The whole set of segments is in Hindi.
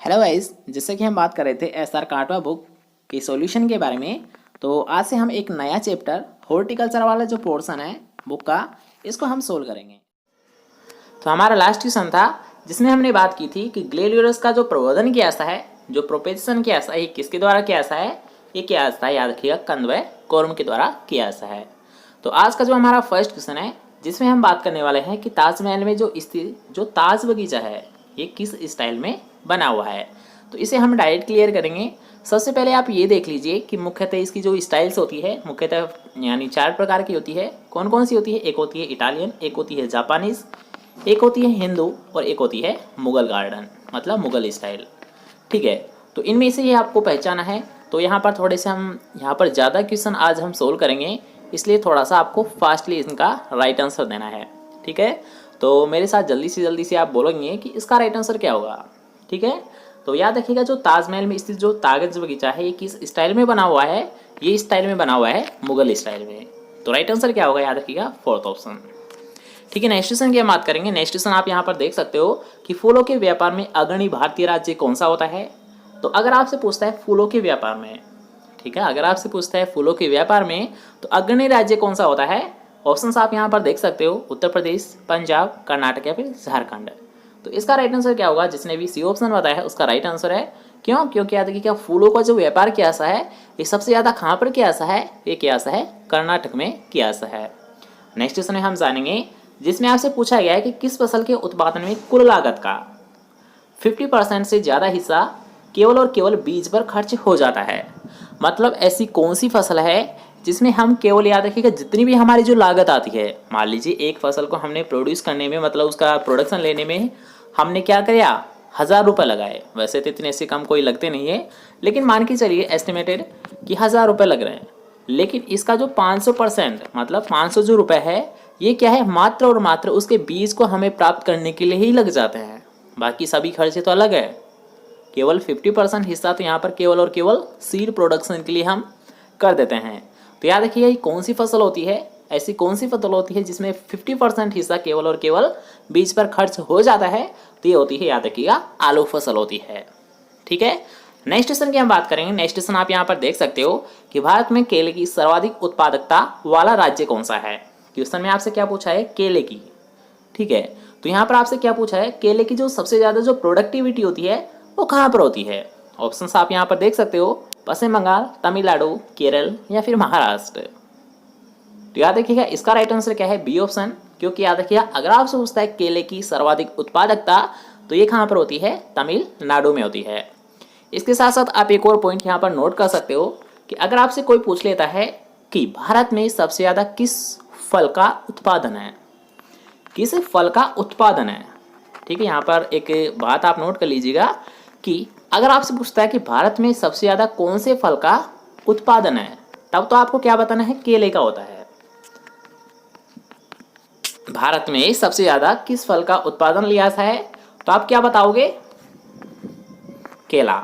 हेलो गाइस, जैसे कि हम बात कर रहे थे एसआर काटवा बुक के सॉल्यूशन के बारे में। तो आज से हम एक नया चैप्टर हॉर्टिकल्चर वाला जो पोर्शन है बुक का, इसको हम सोल्व करेंगे। तो हमारा लास्ट क्वेश्चन था जिसमें हमने बात की थी कि ग्लेडियोलस का जो प्रवर्धन किया है, जो प्रोपेगेशन किया है, ये किसके द्वारा किया है? ये किया था, याद रखिएगा, कंद व कोर्म के द्वारा किया है। तो आज का जो हमारा फर्स्ट क्वेश्चन है जिसमें हम बात करने वाले हैं कि ताजमहल में जो स्थित जो ताज बगीचा है ये किस स्टाइल में बना हुआ है। तो इसे हम डायरेक्ट क्लियर करेंगे। सबसे पहले आप ये देख लीजिए कि मुख्यतः इसकी जो स्टाइल्स होती है मुख्यतः यानी 4 प्रकार की होती है। कौन कौन सी होती है? एक होती है इटालियन, एक होती है जापानीज, एक होती है हिंदू और एक होती है मुगल गार्डन, मतलब मुगल स्टाइल। ठीक है, तो इनमें से ये आपको पहचाना है। तो यहाँ पर थोड़े से हम यहाँ पर ज़्यादा क्वेश्चन आज हम सोल्व करेंगे, इसलिए थोड़ा सा आपको फास्टली इनका राइट आंसर देना है। ठीक है, तो मेरे साथ जल्दी से आप बोलेंगे कि इसका राइट आंसर क्या होगा। ठीक है, तो याद रखिएगा जो ताजमहल में स्थित जो ताज बगीचा है ये किस स्टाइल में बना हुआ है? ये स्टाइल में बना हुआ है मुगल स्टाइल में। तो राइट आंसर क्या होगा? याद रखिएगा, फोर्थ ऑप्शन। ठीक है, नेक्स्ट क्वेश्चन की हम बात करेंगे। नेक्स्ट क्वेश्चन आप यहाँ पर देख सकते हो कि फूलों के व्यापार में अग्रणी भारतीय राज्य कौन सा होता है? तो अगर आपसे पूछता है फूलों के व्यापार में, ठीक है, अगर आपसे पूछता है फूलों के व्यापार में तो अग्रणी राज्य कौन सा होता है? ऑप्शंस आप यहाँ पर देख सकते हो, उत्तर प्रदेश, पंजाब, कर्नाटक या फिर झारखंड। तो इसका राइट आंसर क्या होगा? जिसने भी सी ऑप्शन बताया है उसका राइट आंसर है। क्यों? क्योंकि याद रखिए क्या फूलों का जो व्यापार किया सा है ये सबसे ज़्यादा कहाँ पर किया सा है? ये किया सा है कर्नाटक में किया सा है। नेक्स्ट क्वेश्चन में हम जानेंगे जिसमें आपसे पूछा गया है कि किस फसल के उत्पादन में कुल लागत का 50% से ज़्यादा हिस्सा केवल और केवल बीज पर खर्च हो जाता है। मतलब ऐसी कौन सी फसल है जिसमें हम केवल, याद रखिएगा, जितनी भी हमारी जो लागत आती है, मान लीजिए एक फसल को हमने प्रोड्यूस करने में, मतलब उसका प्रोडक्शन लेने में हमने क्या किया? 1000 रुपये लगाए। वैसे तो इतने से कम कोई लगते नहीं है, लेकिन मान के चलिए एस्टिमेटेड कि 1000 रुपये लग रहे हैं। लेकिन इसका जो 500% मतलब 500 जो रुपये है ये क्या है? मात्र और मात्र उसके बीज को हमें प्राप्त करने के लिए ही लग जाते हैं। बाकी सभी खर्चे तो अलग है। केवल 50% हिस्सा तो यहाँ पर केवल और केवल सीड प्रोडक्शन के लिए हम कर देते हैं। तो याद रखिए ये कौन सी फसल होती है? ऐसी कौन सी फसल होती है जिसमें 50% हिस्सा केवल और केवल बीज पर खर्च हो जाता है? तो ये होती है, याद रखिएगा, आलू फसल होती है। ठीक है, नेक्स्ट क्वेश्चन की हम बात करेंगे। नेक्स्ट क्वेश्चन आप यहाँ पर देख सकते हो कि भारत में केले की सर्वाधिक उत्पादकता वाला राज्य कौन सा है? क्वेश्चन में आपसे क्या पूछा है? केले की। ठीक है, तो यहाँ पर आपसे क्या पूछा है? केले की जो सबसे ज़्यादा जो प्रोडक्टिविटी होती है वो कहाँ पर होती है? ऑप्शंस आप यहाँ पर देख सकते हो, पश्चिम बंगाल, तमिलनाडु, केरल या फिर महाराष्ट्र। तो याद रखिएगा इसका राइट आंसर क्या है? B option. क्योंकि याद रखिएगा अगर आपसे पूछता है केले की सर्वाधिक उत्पादकता तो ये कहाँ पर होती है? तमिलनाडु में होती है। इसके साथ साथ आप एक और पॉइंट यहाँ पर नोट कर सकते हो कि अगर आपसे कोई पूछ लेता है कि भारत में सबसे ज़्यादा किस फल का उत्पादन है, किस फल का उत्पादन है, ठीक है, यहाँ पर एक बात आप नोट कर लीजिएगा कि अगर आपसे पूछता है कि भारत में सबसे ज़्यादा कौन से फल का उत्पादन है, तब तो आपको क्या बताना है? केले का होता है। भारत में सबसे ज़्यादा किस फल का उत्पादन लिया है तो आप क्या बताओगे? केला।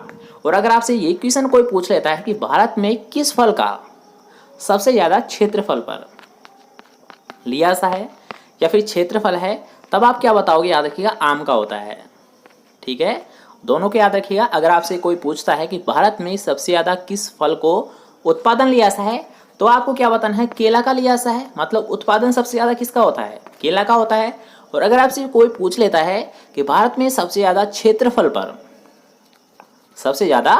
और अगर आपसे ये क्वेश्चन कोई पूछ लेता है कि भारत में किस फल का सबसे ज़्यादा क्षेत्रफल पर लिया सा है या फिर क्षेत्रफल है, तब आप क्या बताओगे? याद रखिएगा आम का होता है। ठीक है, दोनों को याद रखिएगा। अगर आपसे कोई पूछता है कि भारत में सबसे ज़्यादा किस फल को उत्पादन लिया सा है तो आपको क्या बताना है? केला का लिया सा है। मतलब उत्पादन सबसे ज़्यादा किसका होता है? केला का होता है। और अगर आपसे कोई पूछ लेता है कि भारत में सबसे ज़्यादा क्षेत्रफल पर, सबसे ज़्यादा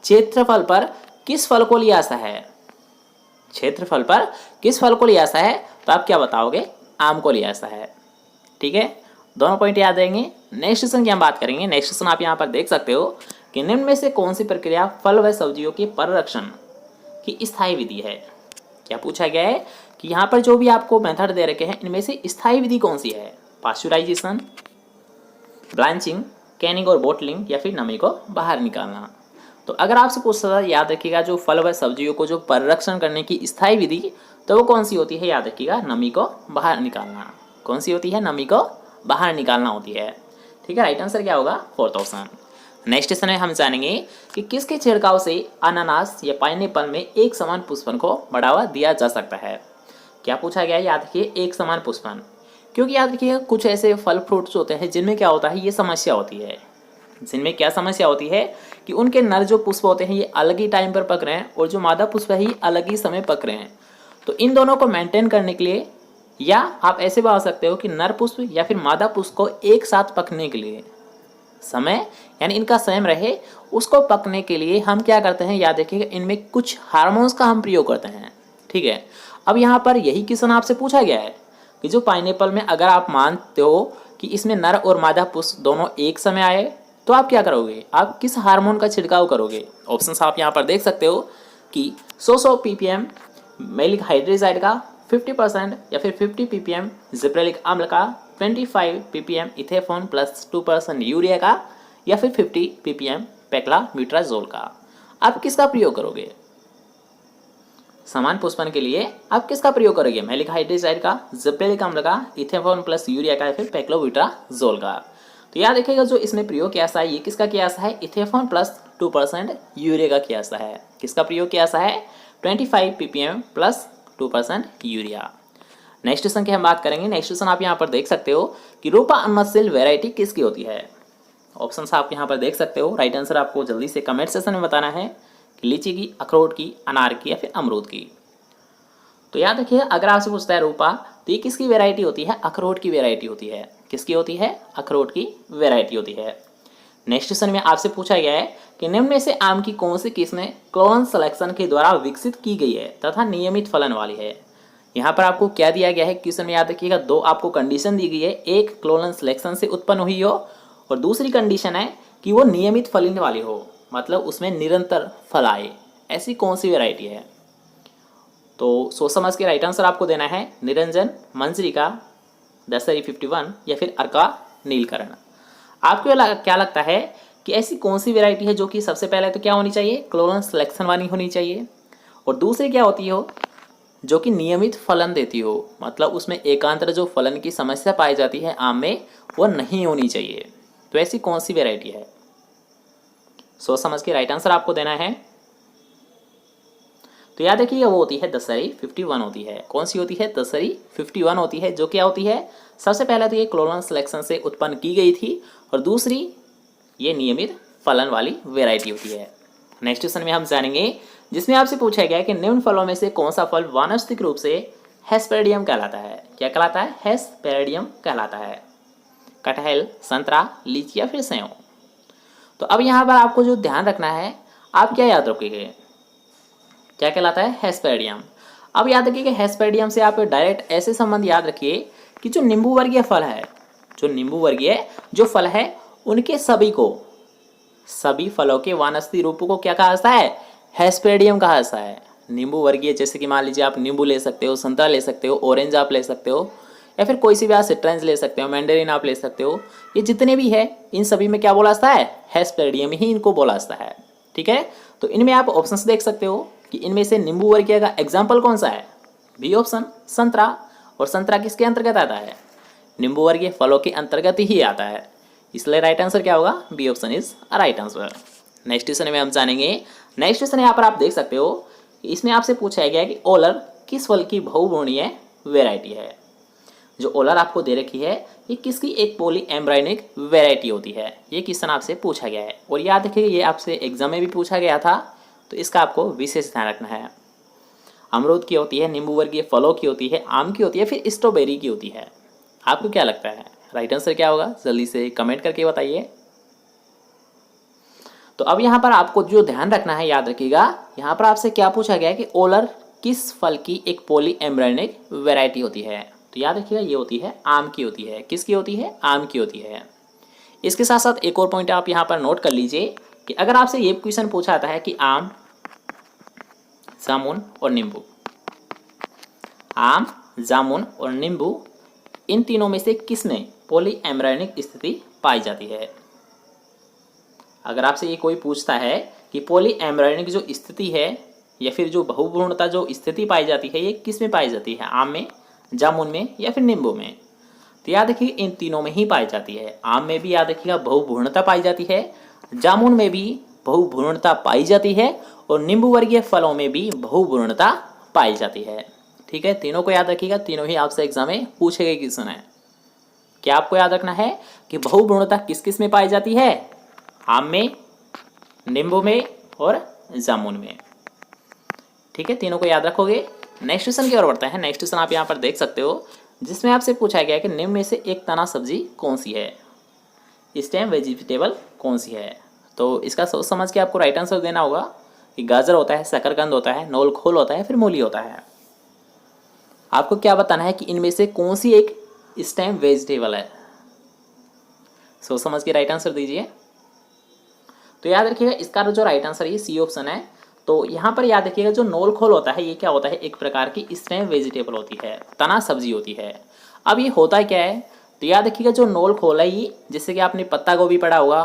क्षेत्रफल पर किस फल को लिया सा है, क्षेत्रफल पर किस फल को लिया सा है, तो आप क्या बताओगे? आम को लिया सा है। ठीक है, दोनों पॉइंट याद रहेंगे। नेक्स्ट क्वेश्चन की हम बात करेंगे। नेक्स्ट क्वेश्चन आप यहाँ पर देख सकते हो कि निम्न में से कौन सी प्रक्रिया फल व सब्जियों के परिरक्षण की स्थायी विधि है? क्या पूछा गया है कि यहाँ पर जो भी आपको मेथड दे रखे हैं इनमें से स्थायी विधि कौन सी है? पास्चुराइजेशन, ब्लांचिंग, कैनिंग और बोटलिंग या फिर नमी को बाहर निकालना। तो अगर आपसे पूछता है, याद रखिएगा, जो फल व सब्जियों को जो परिरक्षण करने की स्थायी विधि तो वो कौन सी होती है? याद रखिएगा नमी को बाहर निकालना। कौन सी होती है? नमी को बाहर निकालना होती है। ठीक है, राइट आंसर क्या होगा? Fourth option. नेक्स्ट क्वेश्चन में हम जानेंगे कि किसके छिड़काव से अनानास या पाइनएप्पल में एक समान पुष्पन को बढ़ावा दिया जा सकता है? क्या पूछा गया है? याद रखिए एक समान पुष्पन। क्योंकि याद रखिए कुछ ऐसे फल फ्रूट्स होते हैं जिनमें क्या होता है, ये समस्या होती है, जिनमें क्या समस्या होती है कि उनके नर जो पुष्प होते हैं ये अलग ही टाइम पर पक रहे हैं और जो मादा पुष्प है ये अलग ही समय पक रहे हैं। तो इन दोनों को मेंटेन करने के लिए, या आप ऐसे बता सकते हो कि नर पुष्प या फिर मादा पुष्प को एक साथ पकने के लिए समय, यानी इनका संयम रहे, उसको पकने के लिए हम क्या करते हैं, याद रखिएगा, इनमें कुछ हार्मोन्स का हम प्रयोग करते हैं। ठीक है, अब यहाँ पर यही क्वेश्चन आपसे पूछा गया है कि जो पाइनएप्पल में अगर आप मानते हो कि इसमें नर और मादा पुष्प दोनों एक समय आए तो आप क्या करोगे, आप किस हार्मोन का छिड़काव करोगे। ऑप्शंस आप यहाँ पर देख सकते हो कि 100 ppm मैलिक हाइड्रोक्साइड का, 50% या फिर 50 ppm जिब्रेलिक अम्ल का, 25 ppm इथेफॉन प्लस 2% यूरिया का, या फिर 50 ppm पेक्लामिट्राजोल का। आप किसका प्रयोग करोगे समान पुष्पन के लिए, आप किसका प्रयोग करोगे, मैलिक हाइड्रोक्साइड का, जिब्रेलिक अम्ल का, इथेफॉन प्लस यूरिया का, या फिर पेक्लोविट्राजोल का। तो याद रखिएगा जो इसमें प्रयोग किया सा है ये किसका किया सा है, इथेफॉन प्लस 2% यूरिया का किया सा है। किसका प्रयोग किया सा है, 25 ppm plus 2% urea. Next question की हम बात करेंगे। नेक्स्ट क्वेश्चन आप यहाँ पर देख सकते हो कि रोपा अनमस्सिल वेराइटी किसकी होती है। ऑप्शंस आप यहाँ पर देख सकते हो। राइट आंसर आपको जल्दी से कमेंट सेक्शन में बताना है कि लीची की, अखरोट की, अनार की, या फिर अमरूद की। तो याद रखिए अगर आपसे पूछता है रोपा तो ये किसकी वेराइटी होती है, अखरोट की वेराइटी होती है। किसकी होती है, अखरोट की वेराइटी होती है। नेक्स्ट क्वेश्चन में आपसे पूछा गया है कि निम्न में से आम की कौन सी किस्में क्लोन सिलेक्शन के द्वारा विकसित की गई है तथा नियमित फलन वाली है। यहाँ पर आपको क्या दिया गया है क्वेश्चन में, याद रखिएगा दो आपको कंडीशन दी गई है, एक क्लोन सिलेक्शन से उत्पन्न हुई हो और दूसरी कंडीशन है कि वो नियमित फलन वाली हो, मतलब उसमें निरंतर फल आए। ऐसी कौन सी वेराइटी है। तो सोच समझ के राइट आंसर आपको देना है निरंजन, मंजरिका, दशहरी 51 या फिर अर्का नीलकरण। आपको क्या लगता है कि ऐसी कौन सी वेराइटी है जो कि सबसे पहले तो क्या होनी चाहिए, क्लोन सिलेक्शन वाली होनी चाहिए, और दूसरी क्या होती हो, जो कि नियमित फलन देती हो, मतलब उसमें एकांतर जो फलन की समस्या पाई जाती है आम में वो नहीं होनी चाहिए। तो ऐसी कौन सी वेराइटी है, सोच समझ के राइट आंसर आपको देना है। तो याद रखिए वो होती है दशहरी 51 होती है। कौन सी होती है, दशहरी 51 होती है, जो क्या होती है, सबसे पहले तो ये क्लोनल सिलेक्शन से उत्पन्न की गई थी और दूसरी ये नियमित फलन वाली वेराइटी होती है। नेक्स्ट क्वेश्चन में हम जानेंगे जिसमें आपसे पूछा गया है कि निम्न फलों में से कौन सा फल वानस्पतिक रूप से हेस्पेरिडियम कहलाता है। क्या कहलाता है, हेस्पेरिडियम कहलाता है। कटहल, संतरा, लीची या फिर सेव। तो अब यहाँ पर आपको जो ध्यान रखना है, आप क्या याद रखोगे, क्या कहलाता है, हेस्पेरिडियम। अब याद रखिए कि हेस्पेरिडियम से आप डायरेक्ट ऐसे संबंध याद रखिए कि जो नींबू वर्गीय फल है, जो नींबू वर्गीय जो फल है उनके सभी फलों के वानस्पतिक रूपों को क्या कहा जाता है, हेस्पेरिडियम कहा जाता है। नींबू वर्गीय जैसे कि मान लीजिए आप नींबू ले सकते हो, संतरा ले सकते हो, ऑरेंज आप ले सकते हो, या फिर कोई सी भी आप सिट्रस ले सकते हो, मैंडेरिन आप ले सकते हो। ये जितने भी है इन सभी में क्या बोला जाता है, हेस्पेरिडियम ही इनको बोला जाता है। ठीक है, तो इनमें आप ऑप्शंस देख सकते हो कि इनमें से नींबू वर्गीय का एग्जाम्पल कौन सा है, बी ऑप्शन, संतरा। और संतरा किसके अंतर्गत आता है, नींबू वर्गीय फलों के अंतर्गत ही आता है, इसलिए राइट आंसर क्या होगा, B option is right answer. Next question में हम जानेंगे। नेक्स्ट क्वेश्चन यहाँ पर आप देख सकते हो, इसमें आपसे पूछा गया कि ओलर किस फल की बहुवर्णीय वेराइटी है। जो ओलर आपको दे रखी है ये किसकी एक पॉली एम्ब्रायोनिक वेराइटी होती है। ये क्वेश्चन आपसे पूछा गया है और याद रखिए ये आपसे एग्जाम में भी पूछा गया था, तो इसका आपको विशेष ध्यान रखना है। अमरूद की होती है, नींबू वर्गीय फलों की होती है, आम की होती है, फिर स्ट्रॉबेरी की होती है। आपको क्या लगता है राइट आंसर क्या होगा, जल्दी से कमेंट करके बताइए। तो अब यहाँ पर आपको जो ध्यान रखना है, याद रखिएगा यहाँ पर आपसे क्या पूछा गया है कि ओलर किस फल की एक पॉली एम्ब्रायोनिक वेराइटी होती है। तो याद रखिएगा ये होती है आम की होती है। किसकी होती है, आम की होती है। इसके साथ साथ एक और पॉइंट आप यहाँ पर नोट कर लीजिए कि अगर आपसे ये क्वेश्चन पूछा जाता है कि आम, जामुन और नींबू, आम, जामुन और नींबू इन तीनों में से किसमें पॉली एम्ब्रायोनिक स्थिति पाई जाती है। अगर आपसे ये कोई पूछता है कि पॉली एम्ब्रायोनिक जो स्थिति है या फिर जो बहुभ्रूणता जो स्थिति पाई जाती है ये किस में पाई जाती है, आम में, जामुन में या फिर नींबू में। तो याद रखिए इन तीनों में ही पाई जाती है। आम में भी याद रखिएगा बहुभ्रूणता पाई जाती है, जामुन में भी बहुभ्रूणता पाई जाती है और नींबू वर्गीय फलों में भी बहुभ्रूणता पाई जाती है। ठीक है, तीनों को याद रखिएगा, तीनों ही आपसे एग्जाम में पूछे गए क्वेश्चन है। क्या आपको याद रखना है कि बहुभ्रूणता किस किस में पाई जाती है, आम में, नींबू में और जामुन में। ठीक है, तीनों को याद रखोगे। नेक्स्ट क्वेश्चन की ओर बढ़ते हैं। नेक्स्ट क्वेश्चन आप यहाँ पर देख सकते हो, जिसमें आपसे पूछा गया है कि निम्न में से एक तना सब्जी कौन सी है, स्टेम वेजिटेबल कौन सी है। तो इसका सोच समझ के आपको राइट आंसर देना होगा कि गाजर होता है, शकरकंद होता है, नोल खोल होता है, फिर मूली होता है। आपको क्या बताना है कि इनमें से कौन सी एक स्टेम वेजिटेबल है। सोच समझ के राइट आंसर दीजिए। तो याद रखिएगा इसका जो राइट आंसर ये सी ऑप्शन है। तो यहाँ पर याद रखिएगा जो नोल खोल होता है ये क्या होता है, एक प्रकार की स्टेम वेजिटेबल होती है, तना सब्जी होती है। अब ये होता क्या है, तो याद रखिएगा जो नोल खोल है ये, जैसे कि आपने पत्ता गोभी पढ़ा होगा,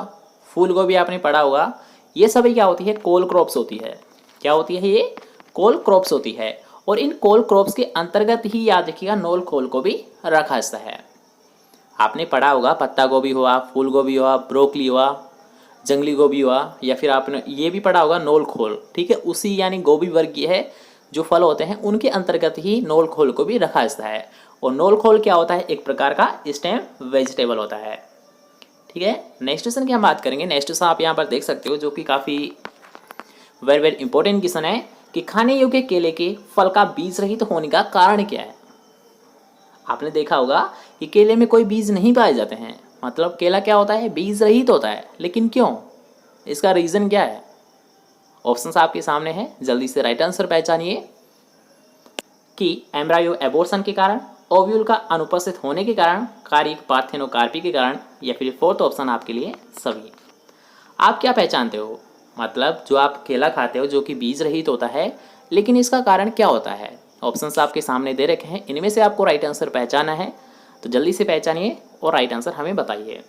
फूल गोभी आपने पढ़ा होगा, ये सभी क्या होती है, कोल क्रॉप्स होती है। क्या होती है ये, कोल क्रॉप्स होती है। और इन कोल क्रॉप्स के अंतर्गत ही याद रखिएगा नोल खोल को भी रखा जाता है। आपने पढ़ा होगा पत्ता गोभी हुआ, फूल गोभी हुआ, ब्रोकली हुआ, जंगली गोभी हुआ, या फिर आपने ये भी पढ़ा होगा नोल खोल। ठीक है, उसी यानी गोभी वर्गीय है जो फल होते हैं उनके अंतर्गत ही नोल खोल को भी रखा जाता है। और नोल खोल क्या होता है, एक प्रकार का स्टेम वेजिटेबल होता है। ठीक है, नेक्स्ट क्वेश्चन की हम बात करेंगे। नेक्स्ट क्वेश्चन आप यहाँ पर देख सकते हो, जो कि काफ़ी वेरी वेरी इंपॉर्टेंट क्वेश्चन है कि खाने योग्य केले के फल का बीज रहित होने का कारण क्या है। आपने देखा होगा कि केले में कोई बीज नहीं पाए जाते हैं, मतलब केला क्या होता है, बीज रहित होता है। लेकिन क्यों, इसका रीज़न क्या है। ऑप्शंस आपके सामने है, जल्दी से राइट आंसर पहचानिए। कि एम्ब्रायो एबोर्शन के कारण, ओव्यूल का अनुपस्थित होने के कारण, कारिक पार्थेनोकार्पी के कारण, या फिर फोर्थ ऑप्शन आपके लिए सभी। आप क्या पहचानते हो, मतलब जो आप केला खाते हो जो कि बीज रहित होता है, लेकिन इसका कारण क्या होता है। ऑप्शंस आपके सामने दे रखे हैं, इनमें से आपको राइट आंसर पहचाना है। तो जल्दी से पहचानिए और राइट आंसर हमें बताइए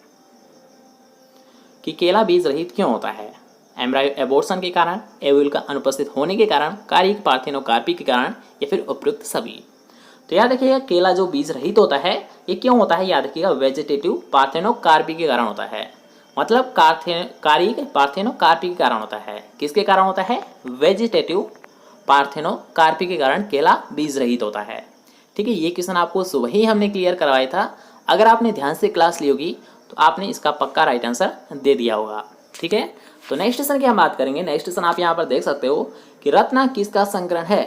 कि केला बीज रहित क्यों होता है। एम्ब्रायो एबोर्शन के कारण, एव्यूल का अनुपस्थित होने के कारण, कारिक पार्थेनोकार्पी के कारण, या फिर उपयुक्त सभी। तो याद रखिएगा केला जो बीज रहित होता है ये क्यों होता है, याद रखिएगा वेजिटेटिव पार्थेनोकार्पी के कारण होता है। मतलब कारिक पार्थेनोकार्पी के कारण होता है। किसके कारण होता है, वेजिटेटिव पार्थेनोकार्पी के कारण केला बीज रहित होता है। ठीक है, ये क्वेश्चन आपको सुबह ही हमने क्लियर करवाया था। अगर आपने ध्यान से क्लास ली होगी तो आपने इसका पक्का राइट आंसर दे दिया होगा। ठीक है, तो नेक्स्ट क्वेश्चन की हम बात करेंगे। नेक्स्ट क्वेश्चन आप यहाँ पर देख सकते हो कि रत्ना किसका संकरण है।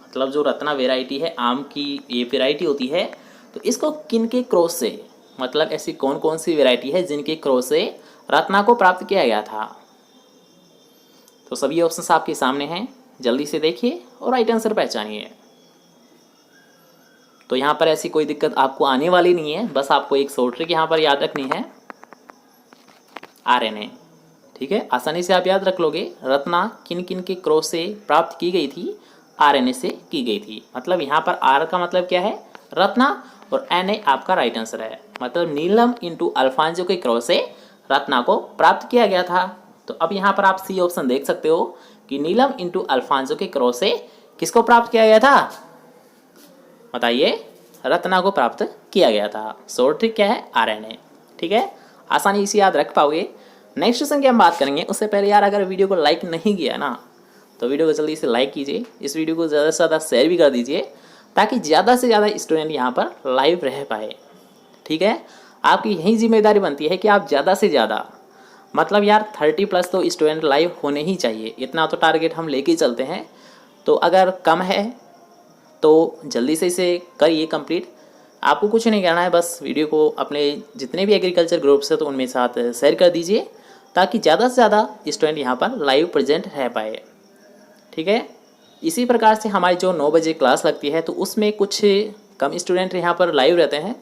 मतलब जो रत्ना वेराइटी है, आम की ये वेराइटी होती है, तो इसको किन के क्रॉस से, मतलब ऐसी कौन कौन सी वेराइटी है जिनके क्रॉस से रत्ना को प्राप्त किया गया था। तो सभी ऑप्शंस आपके सामने हैं, जल्दी से देखिए और राइट आंसर पहचानिए। तो यहाँ पर ऐसी कोई दिक्कत आपको आने वाली नहीं है, बस आपको एक शॉर्ट ट्रिक यहाँ पर याद रखनी है, RNA। ठीक है, आसानी से आप याद रख लोगे। रत्ना किन किन के क्रॉस से प्राप्त की गई थी, RNA से की गई थी। मतलब यहाँ पर R का मतलब क्या है, रत्ना, और NA आपका राइट आंसर है। मतलब नीलम इंटू अल्फांजो के क्रॉस से रत्ना को प्राप्त किया गया था। तो अब यहाँ पर आप सी ऑप्शन देख सकते हो कि नीलम इंटू अल्फांजो के क्रॉस से किसको प्राप्त किया गया था, बताइए, रत्ना को प्राप्त किया गया था। शॉर्ट ट्रिक क्या है, RNA। ठीक है, आसानी से याद रख पाओगे। नेक्स्ट क्वेश्चन की हम बात करेंगे। उससे पहले यार अगर वीडियो को लाइक नहीं किया ना तो वीडियो को जल्दी से लाइक कीजिए, इस वीडियो को ज़्यादा से ज़्यादा शेयर भी कर दीजिए ताकि ज़्यादा से ज़्यादा स्टूडेंट यहाँ पर लाइव रह पाए। ठीक है, आपकी यही जिम्मेदारी बनती है कि आप ज़्यादा से ज़्यादा, मतलब यार 30+ तो स्टूडेंट लाइव होने ही चाहिए, इतना तो टारगेट हम लेके चलते हैं। तो अगर कम है तो जल्दी से इसे करिए कंप्लीट। आपको कुछ नहीं करना है, बस वीडियो को अपने जितने भी एग्रीकल्चर ग्रुप्स है तो उनमें साथ शेयर कर दीजिए ताकि ज़्यादा से ज़्यादा स्टूडेंट यहाँ पर लाइव प्रेजेंट रह पाए। ठीक है, इसी प्रकार से हमारी जो 9 बजे क्लास लगती है तो उसमें कुछ कम स्टूडेंट यहाँ पर लाइव रहते हैं,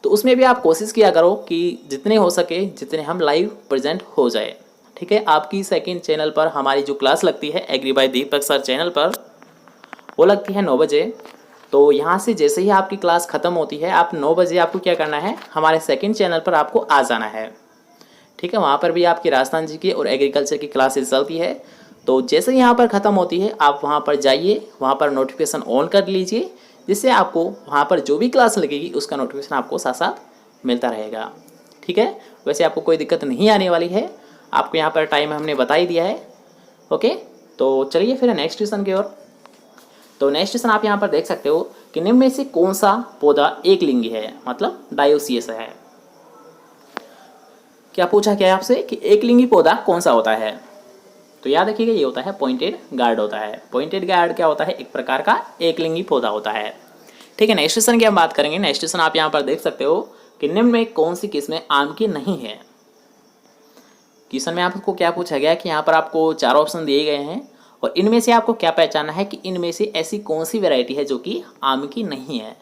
तो उसमें भी आप कोशिश किया करो कि जितने हो सके जितने हम लाइव प्रेजेंट हो जाए। ठीक है, आपकी सेकंड चैनल पर हमारी जो क्लास लगती है एग्री बाय दीपक सर चैनल पर, वो लगती है 9 बजे। तो यहाँ से जैसे ही आपकी क्लास ख़त्म होती है, आप 9 बजे आपको क्या करना है, हमारे सेकंड चैनल पर आपको आ जाना है। ठीक है, वहाँ पर भी आपकी राजस्थान जी की और एग्रीकल्चर की क्लासेस चलती है। तो जैसे ही यहाँ पर ख़त्म होती है आप वहाँ पर जाइए, वहाँ पर नोटिफिकेशन ऑन कर लीजिए, जिससे आपको वहाँ पर जो भी क्लास लगेगी उसका नोटिफिकेशन आपको साथ साथ मिलता रहेगा। ठीक है, वैसे आपको कोई दिक्कत नहीं आने वाली है, आपको यहाँ पर टाइम हमने बता ही दिया है। ओके, तो चलिए फिर नेक्स्ट क्वेश्चन की ओर। तो नेक्स्ट क्वेश्चन आप यहाँ पर देख सकते हो कि निम्न में से कौन सा पौधा एक लिंगी है, मतलब डायोसियस है। क्या पूछा क्या है आपसे कि एकलिंगी पौधा कौन सा होता है। तो याद रखिएगा ये होता है पॉइंटेड गार्ड होता है। पॉइंटेड गार्ड क्या होता है, एक प्रकार का एकलिंगी पौधा होता है। ठीक है, नेक्स्ट क्वेश्चन की हम बात करेंगे। नेक्स्ट क्वेश्चन आप यहाँ पर देख सकते हो कि निम्न में कौन सी किस्में आम की नहीं है। क्वेश्चन में आपको क्या पूछा गया कि यहाँ पर आपको 4 ऑप्शन दिए गए हैं और इनमें से आपको क्या पहचानना है कि इनमें से ऐसी कौन सी वैरायटी है जो कि आम की नहीं है।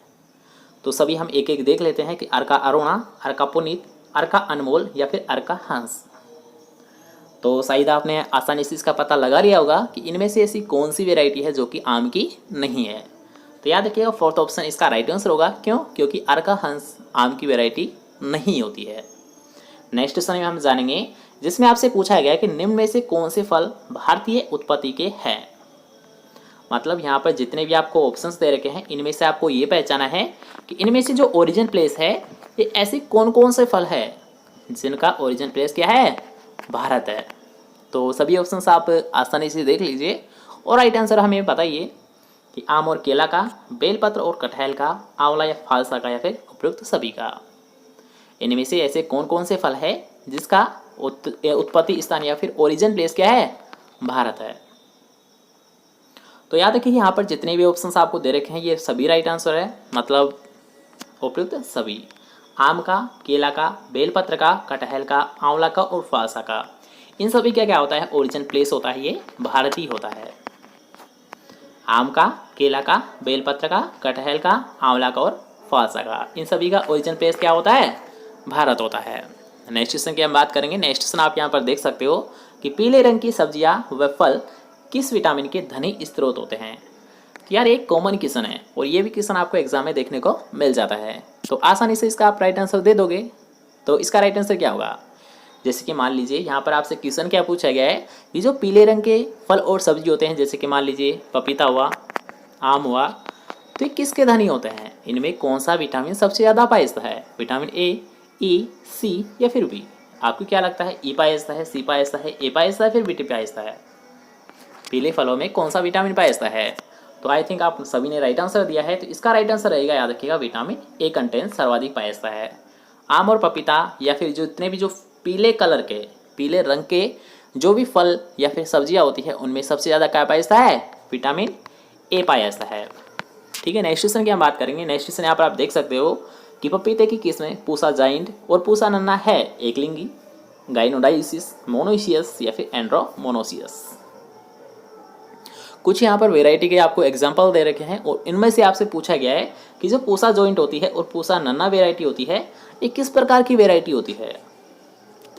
तो सभी हम एक एक देख लेते हैं कि अर्का अरुणा, अर्का पुनीत, अर्का अनमोल या फिर अर्का हंस। तो शायद आपने आसानी से इसका पता लगा लिया होगा कि इनमें से ऐसी कौन सी वैरायटी है जो कि आम की नहीं है। तो याद रखिएगा फोर्थ ऑप्शन इसका राइट आंसर होगा। क्यों? क्योंकि अर्का हंस आम की वैरायटी नहीं होती है। नेक्स्ट क्वेश्चन में हम जानेंगे जिसमें आपसे पूछा गया कि निम्न में से कौन से फल भारतीय उत्पत्ति के हैं। मतलब यहाँ पर जितने भी आपको ऑप्शंस दे रखे हैं इनमें से आपको ये पहचाना है कि इनमें से जो ओरिजिन प्लेस है ये ऐसे कौन कौन से फल है जिनका ओरिजिन प्लेस क्या है, भारत है। तो सभी ऑप्शंस आप आसानी से देख लीजिए और राइट आंसर हमें बताइए कि आम और केला का, बेलपत्र और कटहल का, आंवला या फालसा का या फिर उपयुक्त सभी का। इनमें से ऐसे कौन कौन से फल है जिसका उत्पत्ति स्थान या फिर ओरिजिन प्लेस क्या है, भारत है। तो याद रखिए यहाँ पर जितने भी ऑप्शंस आपको दे रखे हैं ये सभी राइट आंसर है, मतलब उपयुक्त सभी। आम का, केला का, बेलपत्र का, कटहल का, आंवला का और फालसा का, इन सभी का क्या होता है, ओरिजिन प्लेस होता है ये भारत ही होता है। आम का, केला का, बेलपत्र का, कटहल का, आंवला का और फालसा का, इन सभी का ओरिजिन प्लेस क्या होता है, भारत होता है। नेक्स्ट क्वेश्चन की हम बात करेंगे। नेक्स्ट क्वेश्चन आप यहाँ पर देख सकते हो कि पीले रंग की सब्जियां व फल किस विटामिन के धनी स्रोत होते हैं। तो यार एक कॉमन क्वेश्चन है और ये भी क्वेश्चन आपको एग्जाम में देखने को मिल जाता है, तो आसानी से इसका आप राइट आंसर दे दोगे। तो इसका राइट आंसर क्या होगा, जैसे कि मान लीजिए यहाँ पर आपसे क्वेश्चन क्या पूछा गया है कि जो पीले रंग के फल और सब्जी होते हैं, जैसे कि मान लीजिए पपीता हुआ, आम हुआ, तो ये किसके धनी होते हैं, इनमें कौन सा विटामिन सबसे ज़्यादा पाया जाता है, विटामिन ए, ई, सी या फिर बी। आपको क्या लगता है, ई पाया जाता है, सी पाया जाता है, ए पाया जाता है, फिर बी पाया जाता है। पीले फलों में कौन सा विटामिन पाया जाता है। तो आई थिंक आप सभी ने राइट आंसर दिया है, तो इसका राइट आंसर रहेगा, याद रखिएगा, विटामिन ए कंटेंट सर्वाधिक पाया जाता है। आम और पपीता या फिर जितने भी जो पीले कलर के, पीले रंग के जो भी फल या फिर सब्जियां होती है उनमें सबसे ज़्यादा क्या पाया जाता है, विटामिन ए पाया जाता है। ठीक है, नेक्स्ट क्वेश्चन की हम बात करेंगे। नेक्स्ट क्वेश्चन यहाँ पर आप देख सकते हो कि पपीते की किस्में पूसा जाइंट और पूसा नन्ना है एकलिंगी, गाइनोडाइसिस, मोनोसियस या फिर एंड्रोमोनोसियस। कुछ यहाँ पर वेराइटी के आपको एग्जाम्पल दे रखे हैं और इनमें से आपसे पूछा गया है कि जो पूसा जॉइंट होती है और पूसा नन्ना वेराइटी होती है ये किस प्रकार की वेराइटी होती है।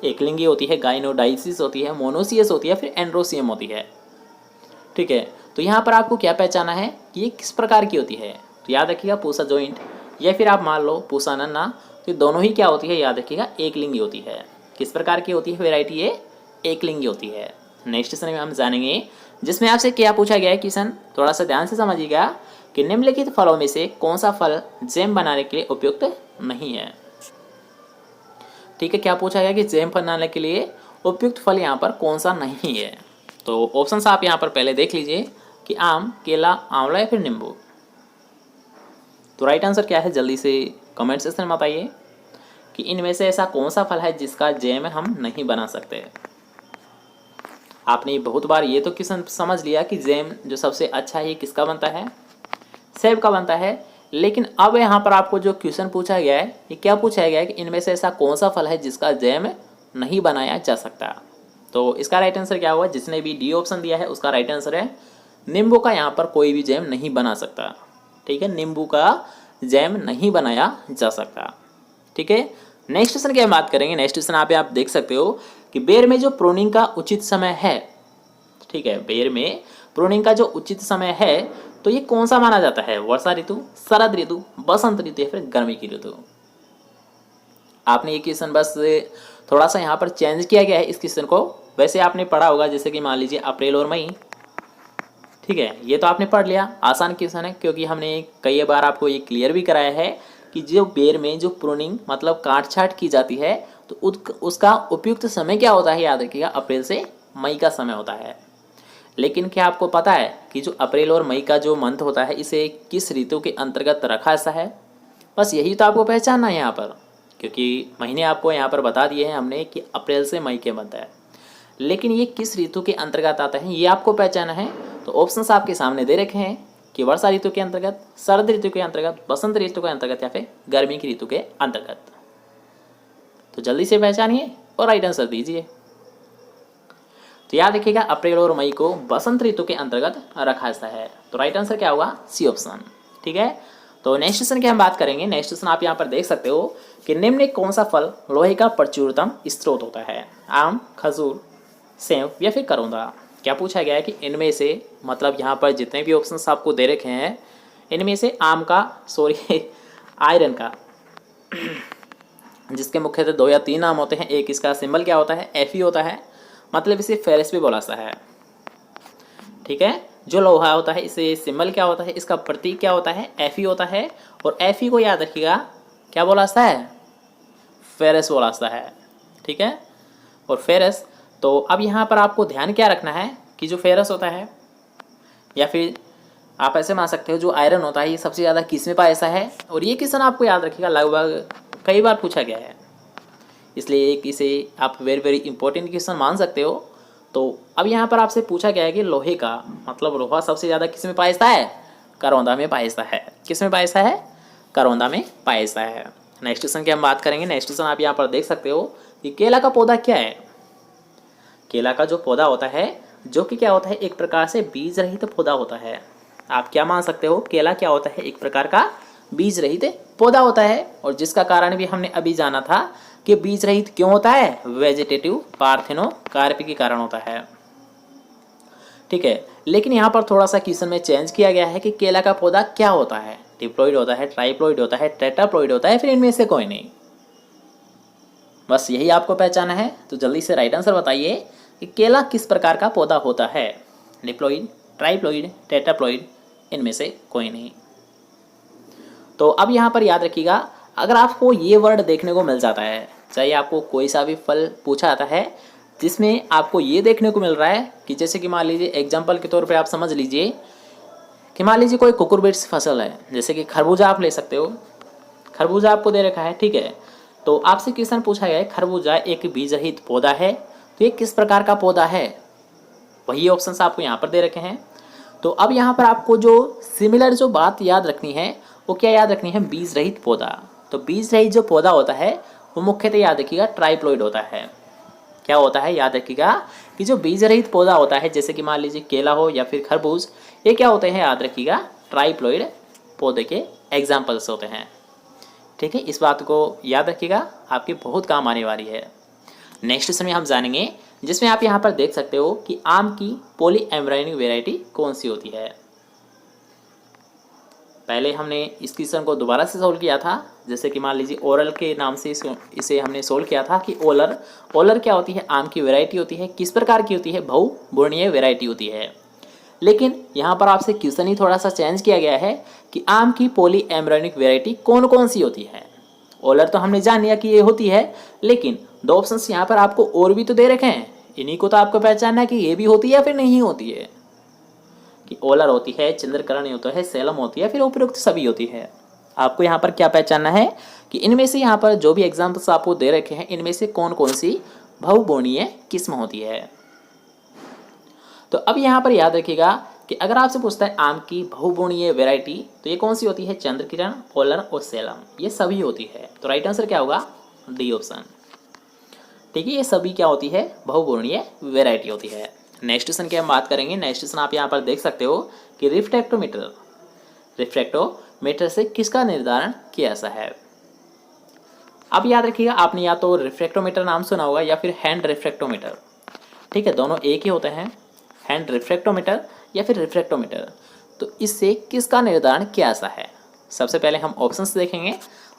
एकलिंगी होती है, गाइनोडाइसिस होती है, मोनोसियस होती है, फिर एंड्रोसियम होती है। ठीक है, तो यहाँ पर आपको क्या पहचाना है कि ये किस प्रकार की होती है। तो याद रखिएगा पूसा जॉइंट या फिर आप मान लो पूसा नन्ना, तो दोनों ही क्या होती है, याद रखिएगा एकलिंगी होती है। किस प्रकार की होती है वेराइटी, ये एकलिंगी होती है। नेक्स्ट क्वेश्चन में हम जानेंगे जिसमें आपसे क्या पूछा गया है। क्वेश्चन थोड़ा सा ध्यान से समझिएगा कि निम्नलिखित फलों में से कौन सा फल जैम बनाने के लिए उपयुक्त नहीं है। ठीक है, क्या पूछा गया कि जैम बनाने के लिए उपयुक्त फल यहाँ पर कौन सा नहीं है। तो ऑप्शंस आप यहाँ पर पहले देख लीजिए कि आम, केला, आंवला या फिर नींबू। तो राइट आंसर क्या है, जल्दी से कमेंट सेक्शन में बताइए कि इनमें से ऐसा कौन सा फल है जिसका जैम हम नहीं बना सकते। आपने बहुत बार ये तो क्वेश्चन समझ लिया कि जैम जो सबसे अच्छा है ये किसका बनता है, सेब का बनता है। लेकिन अब यहाँ पर आपको जो क्वेश्चन पूछा गया है ये क्या पूछा गया है कि इनमें से ऐसा कौन सा फल है जिसका जैम नहीं बनाया जा सकता। तो इसका राइट आंसर क्या हुआ, जिसने भी डी ऑप्शन दिया है उसका राइट आंसर है नींबू का यहाँ पर कोई भी जैम नहीं बना सकता। ठीक है, नींबू का जैम नहीं बनाया जा सकता। ठीक है, नेक्स्ट क्वेश्चन की हम बात करेंगे। नेक्स्ट क्वेश्चन आप देख सकते हो कि बेर में जो प्रूनिंग का उचित समय है। ठीक है, बेर में प्रूनिंग का जो उचित समय है तो ये कौन सा माना जाता है, वर्षा ऋतु, शरद ऋतु, बसंत ऋतु या फिर गर्मी की ऋतु। आपने ये क्वेश्चन बस थोड़ा सा यहाँ पर चेंज किया गया है इस क्वेश्चन को। वैसे आपने पढ़ा होगा, जैसे कि मान लीजिए अप्रैल और मई। ठीक है, ये तो आपने पढ़ लिया, आसान क्वेश्चन है क्योंकि हमने कई बार आपको ये क्लियर भी कराया है कि जो बेर में जो प्रूनिंग मतलब काट छाट की जाती है तो उसका उपयुक्त समय क्या होता है, याद रखिएगा, अप्रैल से मई का समय होता है। लेकिन क्या आपको पता है कि जो अप्रैल और मई का जो मंथ होता है इसे किस ऋतु के अंतर्गत रखा ऐसा है, बस यही तो आपको पहचानना है यहाँ पर। क्योंकि महीने आपको यहाँ पर बता दिए हैं हमने कि अप्रैल से मई के मध्य है, लेकिन ये किस ऋतु के अंतर्गत आता है ये आपको पहचाना है। तो ऑप्शंस आपके सामने दे रखे हैं कि वर्षा ऋतु के अंतर्गत, शरद ऋतु के अंतर्गत, बसंत ऋतु के अंतर्गत या फिर गर्मी की ऋतु के अंतर्गत। तो जल्दी से पहचानिए और राइट आंसर दीजिए। तो याद रखिएगा अप्रैल और मई को बसंत ऋतु के अंतर्गत रखा जाता है। तो राइट आंसर क्या होगा? C option. ठीक है, तो नेक्स्ट क्वेश्चन की हम बात करेंगे। नेक्स्ट क्वेश्चन आप यहाँ पर देख सकते हो कि निम्न में कौन सा फल लोहे का प्रचुरतम स्रोत होता है? आम, खजूर, सेब या फिर करौंदा। क्या पूछा गया है कि इनमें से, मतलब यहाँ पर जितने भी ऑप्शंस आपको दे रखे हैं इनमें से आम का, आयरन का, जिसके मुख्यतः 2 या 3 नाम होते हैं। एक इसका सिंबल क्या होता है? Fe होता है, मतलब इसे फेरस भी बोला जाता है। ठीक है, जो लोहा होता है इसे सिंबल क्या होता है? इसका प्रतीक क्या होता है? Fe होता है। और Fe को याद रखिएगा क्या बोला जाता है? फेरस बोला जाता है। ठीक है, और फेरस, तो अब यहाँ पर आपको ध्यान क्या रखना है कि जो फेरस होता है, या फिर आप ऐसे मान सकते हो जो आयरन होता है, ये सबसे ज़्यादा किस में पाया जाता है? और ये क्वेश्चन आपको याद रखिएगा लगभग कई बार पूछा गया है, इसलिए एक इसे आप वेरी इंपॉर्टेंट क्वेश्चन मान सकते हो। तो अब यहाँ पर आपसे पूछा गया है कि लोहे का, मतलब लोहा सबसे ज़्यादा किस में पाया जाता है? करौंदा में पाया जाता है। किस में पाया जाता है? करौंदा में पाया जाता है। नेक्स्ट क्वेश्चन की हम बात करेंगे। नेक्स्ट क्वेश्चन आप यहाँ पर देख सकते हो कि केला का पौधा क्या है? केला का जो पौधा होता है, जो कि क्या होता है? एक प्रकार से बीज रहित पौधा होता है। आप क्या मान सकते हो? केला क्या होता है? एक प्रकार का बीज रहित पौधा होता है, और जिसका कारण भी हमने अभी जाना था कि बीज रहित क्यों होता है? वेजिटेटिव पार्थेनोकार्पी के कारण होता है। ठीक है, लेकिन यहाँ पर थोड़ा सा क्वेश्चन में चेंज किया गया है कि केला का पौधा क्या होता है? डिप्लॉइड होता है, ट्राइप्लॉइड होता है, टेट्राप्लॉइड होता है, फिर इनमें से कोई नहीं। बस यही आपको पहचाना है। तो जल्दी से राइट आंसर बताइए कि केला किस प्रकार का पौधा होता है? डिप्लॉइड, ट्राइप्लॉइड, टेट्राप्लॉइड, इनमें से कोई नहीं। तो अब यहाँ पर याद रखिएगा, अगर आपको ये वर्ड देखने को मिल जाता है, चाहे आपको कोई सा भी फल पूछा जाता है जिसमें आपको ये देखने को मिल रहा है कि जैसे कि मान लीजिए एग्जाम्पल के तौर पे आप समझ लीजिए कि मान लीजिए कोई कुकुरबिट्स फसल है, जैसे कि खरबूजा आप ले सकते हो। खरबूजा आपको दे रखा है, ठीक है, तो आपसे क्वेश्चन पूछा गया है खरबूजा एक बीज रहित पौधा है, तो ये किस प्रकार का पौधा है? वही ऑप्शंस आपको यहाँ पर दे रखे हैं। तो अब यहाँ पर आपको जो सिमिलर जो बात याद रखनी है वो क्या याद रखनी है? बीज रहित पौधा। तो बीज रहित जो पौधा होता है वो मुख्यतः याद रखिएगा ट्राइप्लॉइड होता है। क्या होता है? याद रखिएगा कि जो बीज रहित पौधा होता है, जैसे कि मान लीजिए केला हो या फिर खरबूज, ये क्या होते हैं? याद रखिएगा ट्राइप्लॉइड पौधे के एग्जाम्पल्स होते हैं। ठीक है, इस बात को याद रखिएगा, आपके बहुत काम आने वाली है। नेक्स्ट क्वेश्चन में हम जानेंगे, जिसमें आप यहाँ पर देख सकते हो कि आम की पॉली एम्ब्रायोनिक वेराइटी कौन सी होती है। पहले हमने इस क्वेश्चन को दोबारा से सोल्व किया था, जैसे कि मान लीजिए ओरल के नाम से इसे हमने सोल्व किया था कि ओलर क्या होती है? आम की वेराइटी होती है। किस प्रकार की होती है? बहुवर्णीय वेराइटी होती है। लेकिन यहाँ पर आपसे क्वेश्चन ही थोड़ा सा चेंज किया गया है कि आम की पॉली एम्ब्रायोनिक वेराइटी कौन कौन सी होती है। ओलर तो हमने जान लिया कि ये होती है, लेकिन 2 ऑप्शंस यहाँ पर आपको और भी तो दे रखे हैं, इन्हीं को तो आपको पहचानना है कि ये भी होती है या फिर नहीं होती है। कि ओलर होती है, चंद्रकरण होता है, सेलम होती है, फिर उपयुक्त सभी होती है। आपको यहाँ पर क्या पहचानना है कि इनमें से यहाँ पर जो भी एग्जाम्पल्स आपको दे रखे हैं इनमें से कौन कौन सी बहुवर्णीय किस्म होती है। तो अब यहाँ पर याद रखिएगा कि अगर आपसे पूछता है आम की बहुवर्णीय वैरायटी, तो ये कौन सी होती है? चंद्रकिरण, ओलर और सेलम, ये सभी होती है। तो राइट आंसर क्या होगा? D option. ठीक है, ये सभी क्या होती है? बहुवर्णीय वैरायटी होती है। नेक्स्ट क्वेश्चन की हम बात करेंगे। नेक्स्ट क्वेश्चन आप यहाँ पर देख सकते हो कि रिफ्रैक्टोमीटर से किसका निर्धारण किया जाता है। अब याद रखिएगा, आपने या तो रिफ्रैक्टोमीटर नाम सुना होगा या फिर हैंड रिफ्रैक्टोमीटर। ठीक है, दोनों एक ही होते हैं, हैंड रिफ्रैक्टोमीटर या फिर रिफ्रैक्टोमीटर। तो इससे किसका निर्धारण किया जाता है? सबसे पहले हम ऑप्शंस देखेंगे,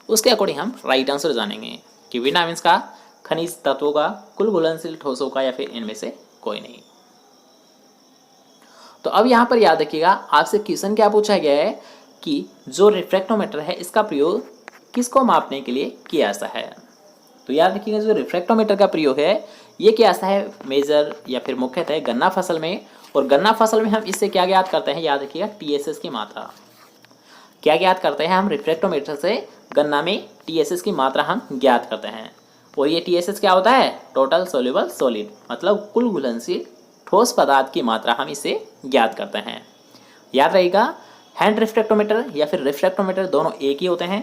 उसके अकॉर्डिंग हम राइट आंसर जानेंगे कि विटामिन्स का, खनिज तत्वों का, कुल घुलनशील ठोसों का, या फिर इनमें से कोई नहीं। तो अब यहाँ पर याद रखिएगा, आपसे क्वेश्चन क्या पूछा गया है कि जो रिफ्रैक्टोमीटर है इसका प्रयोग किसको मापने के लिए किया जाता है। तो याद रखिएगा, जो रिफ्रैक्टोमीटर का प्रयोग है ये क्या आता है? मेजर या फिर मुख्यतः गन्ना फसल में, और गन्ना फसल में हम इससे क्या ज्ञात करते हैं? याद रखिएगा TSS की मात्रा। क्या ज्ञात करते हैं हम रिफ्रैक्टोमीटर से? गन्ना में TSS की मात्रा हम ज्ञात करते हैं। और ये TSS क्या होता है? टोटल सोल्यूबल सॉलिड, मतलब कुल घुलनशील ठोस पदार्थ की मात्रा हम इसे ज्ञात करते हैं। याद रहेगा, हैंड रिफ्रैक्टोमीटर या फिर रिफ्रैक्टोमीटर दोनों एक ही होते हैं।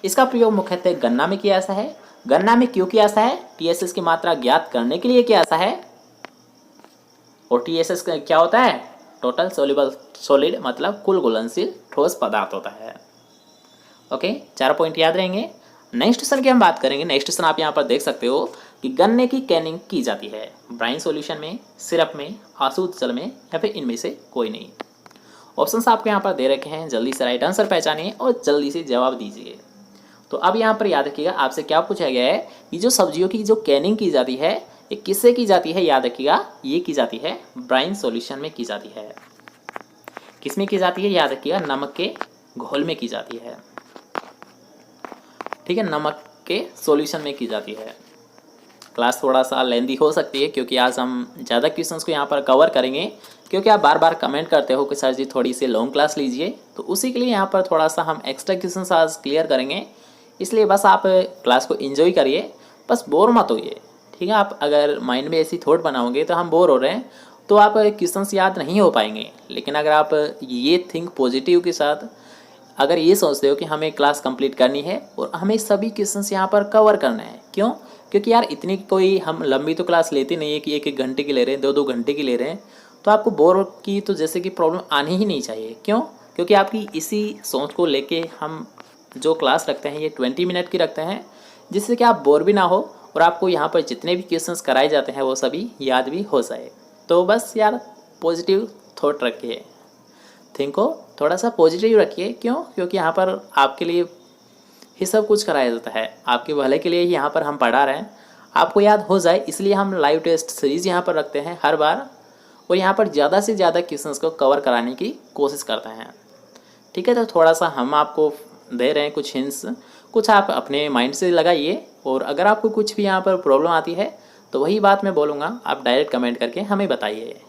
इसका प्रयोग मुख्यतः गन्ना में किया जाता है। गन्ना में क्यों किया जाता है? TSS की मात्रा ज्ञात करने के लिए किया जाता है। और TSS क्या होता है? टोटल सोल्यूबल सॉलिड, मतलब कुल घुलनशील ठोस पदार्थ होता है। ओके, 4 पॉइंट याद रहेंगे। नेक्स्ट क्वेश्चन की हम बात करेंगे। नेक्स्ट क्वेश्चन आप यहाँ पर देख सकते हो कि गन्ने की कैनिंग की जाती है ब्राइन सॉल्यूशन में, सिरप में, आसूत जल में या फिर इनमें से कोई नहीं। ऑप्शंस आपको यहाँ पर दे रखे हैं, जल्दी से राइट आंसर पहचानिए और जल्दी से जवाब दीजिए। तो अब यहाँ पर याद रखिएगा, आपसे क्या पूछा गया है कि जो सब्जियों की जो कैनिंग की जाती है ये किससे की जाती है? याद रखिएगा, ये की जाती है ब्राइन सॉल्यूशन में की जाती है। किसमें की जाती है? याद रखिएगा, नमक के घोल में की जाती है। ठीक है, नमक के सॉल्यूशन में की जाती है। क्लास थोड़ा सा लेंदी हो सकती है क्योंकि आज हम ज़्यादा क्वेश्चंस को यहाँ पर कवर करेंगे, क्योंकि आप बार बार कमेंट करते हो कि सर जी थोड़ी सी लॉन्ग क्लास लीजिए, तो उसी के लिए यहाँ पर थोड़ा सा हम एक्स्ट्रा क्वेश्चंस आज क्लियर करेंगे। इसलिए बस आप क्लास को एंजॉय करिए, बस बोर मत होइए। ठीक है, आप अगर माइंड में ऐसी थॉट बनाओगे तो हम बोर हो रहे हैं तो आप क्वेश्चंस याद नहीं हो पाएंगे। लेकिन अगर आप ये थिंक पॉजिटिव के साथ अगर ये सोचते हो कि हमें क्लास कंप्लीट करनी है और हमें सभी क्वेश्चंस यहाँ पर कवर करना है, क्यों? क्योंकि यार इतनी कोई हम लंबी तो क्लास लेते नहीं है कि 1-1 घंटे की ले रहे हैं, 2-2 घंटे की ले रहे हैं, तो आपको बोर की तो जैसे कि प्रॉब्लम आनी ही नहीं चाहिए। क्यों? क्योंकि आपकी इसी सोच को लेके हम जो क्लास रखते हैं ये 20 मिनट की रखते हैं, जिससे कि आप बोर भी ना हो और आपको यहाँ पर जितने भी क्वेश्चंस कराए जाते हैं वो सभी याद भी हो जाए। तो बस यार पॉजिटिव थॉट रखिए, थिंक को थोड़ा सा पॉजिटिव रखिए। क्यों? क्योंकि यहाँ पर आपके लिए ही सब कुछ कराया जाता है, आपके भले के लिए ही यहाँ पर हम पढ़ा रहे हैं, आपको याद हो जाए, इसलिए हम लाइव टेस्ट सीरीज़ यहाँ पर रखते हैं हर बार, और यहाँ पर ज़्यादा से ज़्यादा क्वेश्चंस को कवर कराने की कोशिश करते हैं। ठीक है, तो थोड़ा सा हम आपको दे रहे हैं कुछ हिंट्स, कुछ आप अपने माइंड से लगाइए, और अगर आपको कुछ भी यहाँ पर प्रॉब्लम आती है तो वही बात मैं बोलूँगा, आप डायरेक्ट कमेंट करके हमें बताइए।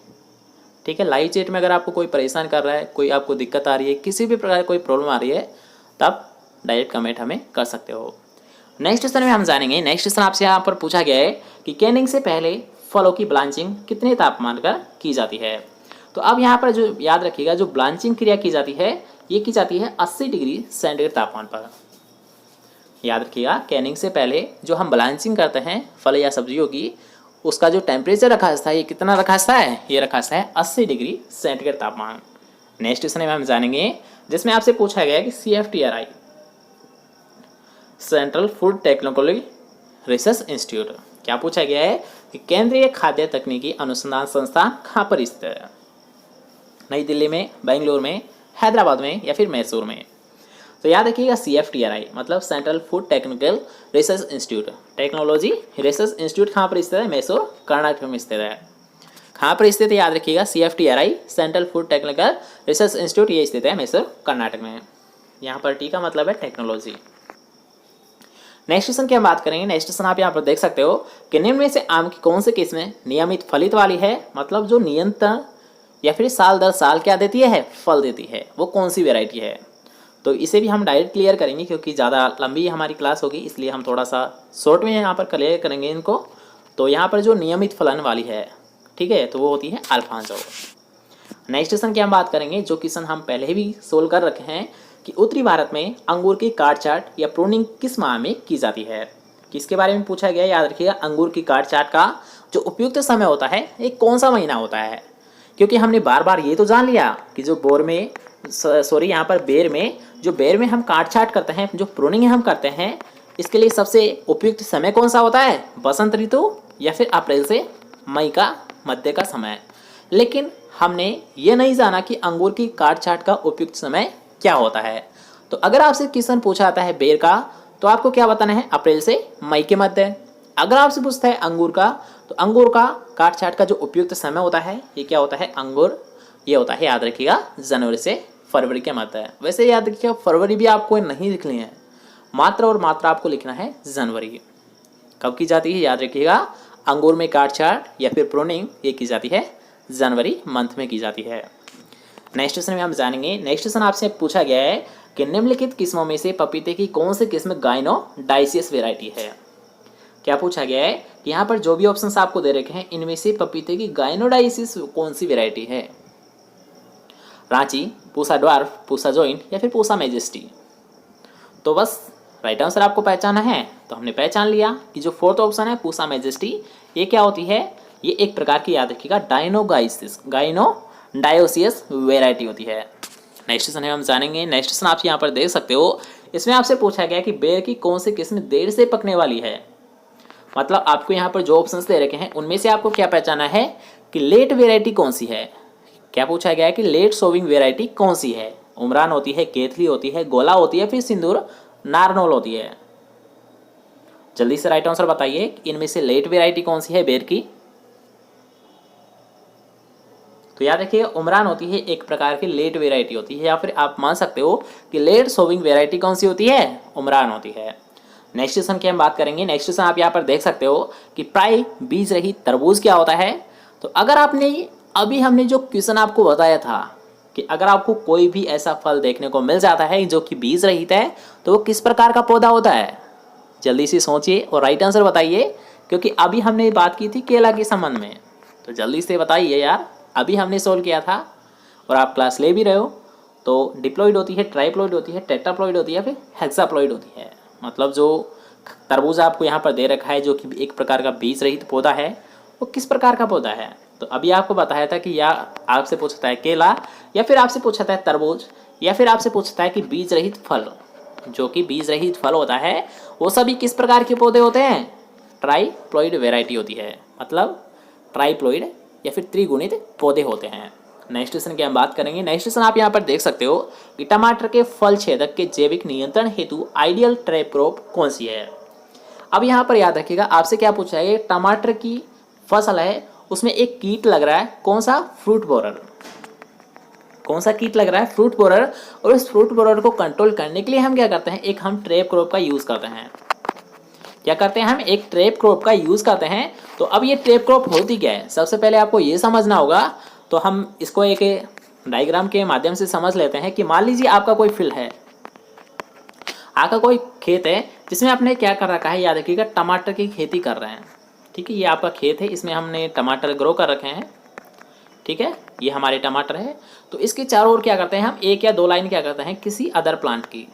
ठीक है, लाइव चैट में अगर आपको कोई परेशान कर रहा है, कोई आपको दिक्कत आ रही है, किसी भी प्रकार कोई प्रॉब्लम आ रही है, तब डायरेक्ट कमेंट हमें कर सकते हो। नेक्स्ट क्वेश्चन में हम जानेंगे। नेक्स्ट क्वेश्चन आपसे यहाँ पर पूछा गया है कि कैनिंग से पहले फलों की ब्लांचिंग कितने तापमान पर की जाती है? तो अब यहाँ पर जो याद रखिएगा, जो ब्लांचिंग क्रिया की जाती है ये की जाती है 80 डिग्री सेंटीग्रेड तापमान पर। याद रखिएगा, कैनिंग से पहले जो हम ब्लांचिंग करते हैं फल या सब्जियों की, उसका जो टेम्परेचर रखा जाता है ये कितना रखा जाता है? ये रखा जाता है 80 डिग्री सेंटीग्रेड तापमान। नेक्स्ट क्वेश्चन में हम जानेंगे, जिसमें आपसे पूछा गया है कि CFTRI central food technology research institute, क्या पूछा गया है कि केंद्रीय खाद्य तकनीकी अनुसंधान संस्थान कहाँ पर स्थित है? नई दिल्ली में, बेंगलुरु में, हैदराबाद में या फिर मैसूर में? तो याद रखिएगा, CFTRI मतलब central food technical research institute, technology research institute कहाँ पर स्थित है? मैसूर, कर्नाटक में स्थित है। कहाँ पर स्थित है? याद रखिएगा, CFTRI central food technical research institute ये स्थित है मैसूर, कर्नाटक में। यहाँ पर टी का मतलब है टेक्नोलॉजी। नेक्स्ट क्वेश्चन की हम बात करेंगे। नेक्स्ट क्वेश्चन आप यहाँ पर देख सकते हो कि निम्न में से आम की कौन सी किस्में नियमित फलित वाली है, मतलब जो निरंतर या फिर साल दर साल क्या देती है? फल देती है, वो कौन सी वेराइटी है? तो इसे भी हम डायरेक्ट क्लियर करेंगे क्योंकि ज़्यादा लंबी हमारी क्लास होगी, इसलिए हम थोड़ा सा शॉर्ट में यहाँ पर क्लियर करेंगे इनको। तो यहाँ पर जो नियमित फलन वाली है, ठीक है, तो वो होती है अल्फांसो। नेक्स्ट क्वेश्चन की हम बात करेंगे, जो क्वेश्चन हम पहले भी सोल्व कर रखे हैं कि उत्तरी भारत में अंगूर की काट-छांट या प्रूनिंग किस माह में की जाती है? किसके बारे में पूछा गया? याद रखिएगा, अंगूर की काट-छांट का जो उपयुक्त समय होता है ये कौन सा महीना होता है? क्योंकि हमने बार बार ये तो जान लिया कि जो यहाँ पर बेर में हम काट-छांट करते हैं, जो प्रूनिंग हम करते हैं, इसके लिए सबसे उपयुक्त समय कौन सा होता है? बसंत ऋतु या फिर अप्रैल से मई का मध्य का समय। लेकिन हमने ये नहीं जाना कि अंगूर की काट-छांट का उपयुक्त समय क्या होता है। तो अगर आपसे क्वेश्चन पूछा जाता है बेर का, तो आपको क्या बताना है? अप्रैल से मई के मध्य। अगर आपसे पूछता है अंगूर का, तो अंगूर का काट-छांट का जो उपयुक्त समय होता है ये क्या होता है? अंगूर ये होता है, याद रखिएगा, जनवरी से फरवरी के मध्य। वैसे याद रखिएगा, फरवरी भी आपको नहीं लिखनी है, मात्र और मात्र आपको लिखना है जनवरी। कब की जाती है? याद रखिएगा, अंगूर में काट-छांट या फिर प्रूनिंग ये की जाती है जनवरी मंथ में की जाती है। नेक्स्ट क्वेश्चन में हम जानेंगे। नेक्स्ट क्वेश्चन आपसे पूछा गया है कि निम्नलिखित किस्मों में से पपीते की कौन सी किस्म गाइनोडाइसियस वैरायटी है। क्या पूछा गया है कि यहाँ पर जो भी ऑप्शंस आपको दे रखे हैं इनमें से पपीते की गाइनोडाइसिस कौन सी वैरायटी है। रांची, पूसा ड्वार्फ, पूसा जॉइंट या फिर पूसा मैजेस्टी। तो बस राइट आंसर आपको पहचाना है, तो हमने पहचान लिया कि जो फोर्थ ऑप्शन है पूसा मैजेस्टी, ये क्या होती है, ये एक प्रकार की, याद रखिएगा, गाइनोडायोसियस वैरायटी होती है। नेक्स्ट क्वेश्चन है, हम जानेंगे। नेक्स्ट क्वेश्चन आप यहाँ पर देख सकते हो, इसमें आपसे पूछा गया कि बेर की कौन सी किस्म देर से पकने वाली है। मतलब आपको यहाँ पर जो ऑप्शंस दे रखे हैं उनमें से आपको क्या पहचाना है कि लेट वेराइटी कौन सी है। क्या पूछा गया है कि लेट सोविंग वेराइटी कौन सी है। उमरान होती है, केथली होती है, गोला होती है, फिर सिंदूर नारनोल होती है। जल्दी से राइट आंसर बताइए, इनमें से लेट वेराइटी कौन सी है बेर की। तो याद रखिए उमरान होती है एक प्रकार की लेट वेराइटी होती है, या फिर आप मान सकते हो कि लेट सोविंग वेराइटी कौन सी होती है, उमरान होती है। नेक्स्ट क्वेश्चन की हम बात करेंगे। नेक्स्ट क्वेश्चन आप यहाँ पर देख सकते हो कि प्राय बीज रहित तरबूज क्या होता है। तो अगर आपने अभी हमने जो क्वेश्चन आपको बताया था कि अगर आपको कोई भी ऐसा फल देखने को मिल जाता है जो कि बीज रहित है तो वो किस प्रकार का पौधा होता है। जल्दी से सोचिए और राइट आंसर बताइए, क्योंकि अभी हमने बात की थी केला के संबंध में। तो जल्दी से बताइए यार, अभी हमने सोल्व किया था और आप क्लास ले भी रहे हो। तो डिप्लॉइड होती है, ट्राइप्लॉइड होती है, टेट्राप्लॉइड होती है, फिर हेक्साप्लॉइड होती है। मतलब जो तरबूज आपको यहाँ पर दे रखा है जो कि एक प्रकार का बीज रहित पौधा है, वो किस प्रकार का पौधा है। तो अभी आपको बताया था कि या आपसे पूछता है केला, या फिर आपसे पूछता है तरबूज, या फिर आपसे पूछता है कि बीज रहित फल। जो कि बीज रहित फल होता है वो सभी किस प्रकार के पौधे होते हैं, ट्राइप्लॉइड वेराइटी होती है। मतलब ट्राइप्लॉइड या फिर त्रिगुणित पौधे होते हैं। नेक्स्ट क्वेश्चन की हम बात करेंगे। नेक्स्ट क्वेश्चन आप यहाँ पर देख सकते हो कि टमाटर के फल छेदक के जैविक नियंत्रण हेतु आइडियल ट्रैप क्रॉप कौन सी है। अब यहाँ पर याद रखिएगा आपसे क्या पूछा है, टमाटर की फसल है उसमें एक कीट लग रहा है, कौन सा, फ्रूट बोरर। कौन सा कीट लग रहा है, फ्रूट बोरर। और इस फ्रूट बोरर को कंट्रोल करने के लिए हम क्या करते हैं, एक हम ट्रैप क्रॉप का यूज करते हैं। क्या करते हैं, हम एक ट्रैप क्रॉप का यूज करते हैं। तो अब ये ट्रैप क्रॉप होती क्या है, सबसे पहले आपको ये समझना होगा। तो हम इसको एक डायग्राम के माध्यम से समझ लेते हैं कि मान लीजिए आपका कोई फील्ड है, आपका कोई खेत है जिसमें आपने क्या कर रखा है, याद रखिएगा टमाटर की खेती कर रहे हैं। ठीक है, ये आपका खेत है, इसमें हमने टमाटर ग्रो कर रखे हैं। ठीक है, ये हमारे टमाटर है। तो इसके चारों ओर क्या करते हैं, हम एक या दो लाइन क्या करते हैं किसी अदर प्लांट की।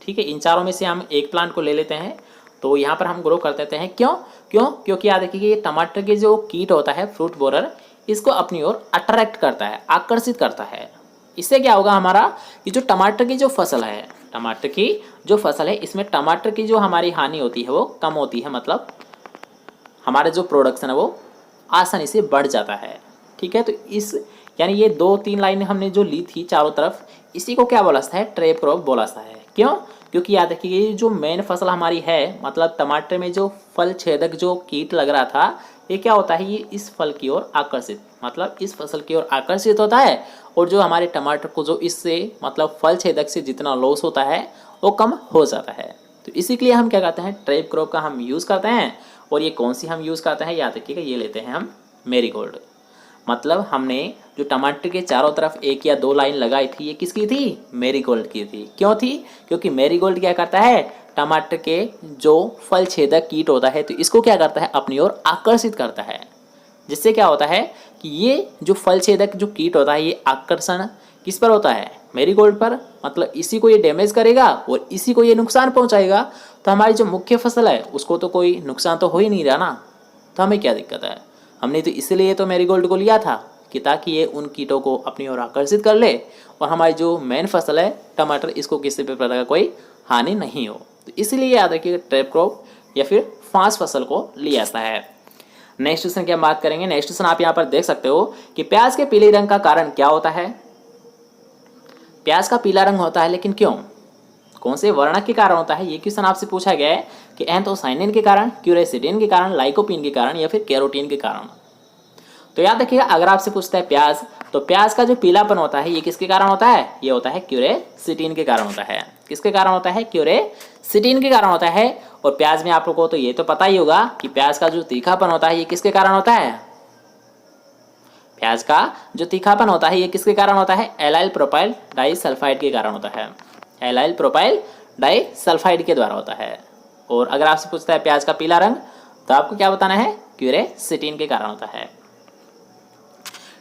ठीक है, इन चारों में से हम एक प्लांट को ले लेते हैं, तो यहाँ पर हम ग्रो कर देते हैं। क्योंकि याद रखिए ये टमाटर के जो कीट होता है फ्रूट बोरर, इसको अपनी ओर अट्रैक्ट करता है, आकर्षित करता है। इससे क्या होगा, हमारा ये जो टमाटर की जो फसल है, टमाटर की जो फसल है इसमें टमाटर की जो हमारी हानि होती है वो कम होती है। मतलब हमारा जो प्रोडक्शन है वो आसानी से बढ़ जाता है। ठीक है, तो इस यानी ये 2-3 लाइनें हमने जो ली थी चारों तरफ, इसी को क्या बोला जाता है, ट्रैप क्रॉप बोला जाता है। क्यों, क्योंकि याद रखिए ये जो मेन फसल हमारी है, मतलब टमाटर में जो फल छेदक जो कीट लग रहा था, ये क्या होता है, ये इस फल की ओर आकर्षित, मतलब इस फसल की ओर आकर्षित होता है। और जो हमारे टमाटर को जो इससे मतलब फल छेदक से जितना लॉस होता है वो कम हो जाता है। तो इसी के लिए हम क्या करते हैं, ट्रैप क्रॉप का हम यूज़ करते हैं। और ये कौन सी हम यूज़ करते हैं, याद रखिएगा ये लेते हैं हम मैरीगोल्ड। मतलब हमने जो टमाटर के चारों तरफ एक या दो लाइन लगाई थी, ये किसकी थी, मैरीगोल्ड की थी। क्यों थी, क्योंकि मैरीगोल्ड क्या करता है, टमाटर के जो फल छेदक कीट होता है तो इसको क्या करता है, अपनी ओर आकर्षित करता है। जिससे क्या होता है कि ये जो फल छेदक जो कीट होता है ये आकर्षण किस पर होता है, मैरीगोल्ड पर। मतलब इसी को ये डैमेज करेगा और इसी को ये नुकसान पहुंचाएगा। तो हमारी जो मुख्य फसल है उसको तो कोई नुकसान तो हो ही नहीं रहा ना, तो हमें क्या दिक्कत है। हमने तो इसलिए तो मैरीगोल्ड को लिया था कि ताकि ये उन कीटों को अपनी ओर आकर्षित कर ले और हमारी जो मेन फसल है टमाटर, इसको किसी भी प्रकार का कोई हानि नहीं हो। तो इसलिए याद रखिए ट्रैप क्रॉप या फिर फांस फसल को लिया जाता है। नेक्स्ट क्वेश्चन की हम बात करेंगे। नेक्स्ट क्वेश्चन आप यहाँ पर देख सकते हो कि प्याज के पीले रंग का कारण क्या होता है। प्याज का पीला रंग होता है, लेकिन क्यों, कौन से वर्णक के कारण होता है, ये क्वेश्चन आपसे पूछा गया है कि एंथोसाइनिन के कारण, क्यूरेसिटिन के कारण, लाइकोपीन के कारण या फिर कैरोटीन के कारण। तो याद रखिएगा अगर आपसे पूछता है प्याज, तो प्याज का जो पीलापन होता है ये किसके कारण होता है, ये होता है क्यूरेसिटिन के कारण होता है। किसके कारण होता है, क्यूरेसिटिन के कारण होता है। और प्याज में आप लोगों को तो ये तो पता ही होगा कि प्याज का जो तीखापन होता है ये किसके कारण होता है, प्याज का जो तीखापन होता है ये किसके कारण होता है, एलाइल प्रोपाइल डाइसल्फाइड के कारण होता है। एलाइल प्रोपाइल डाइसल्फाइड के द्वारा होता है। और अगर आपसे पूछता है प्याज का पीला रंग, तो आपको क्या बताना है, क्यूरेसिटीन के कारण होता है।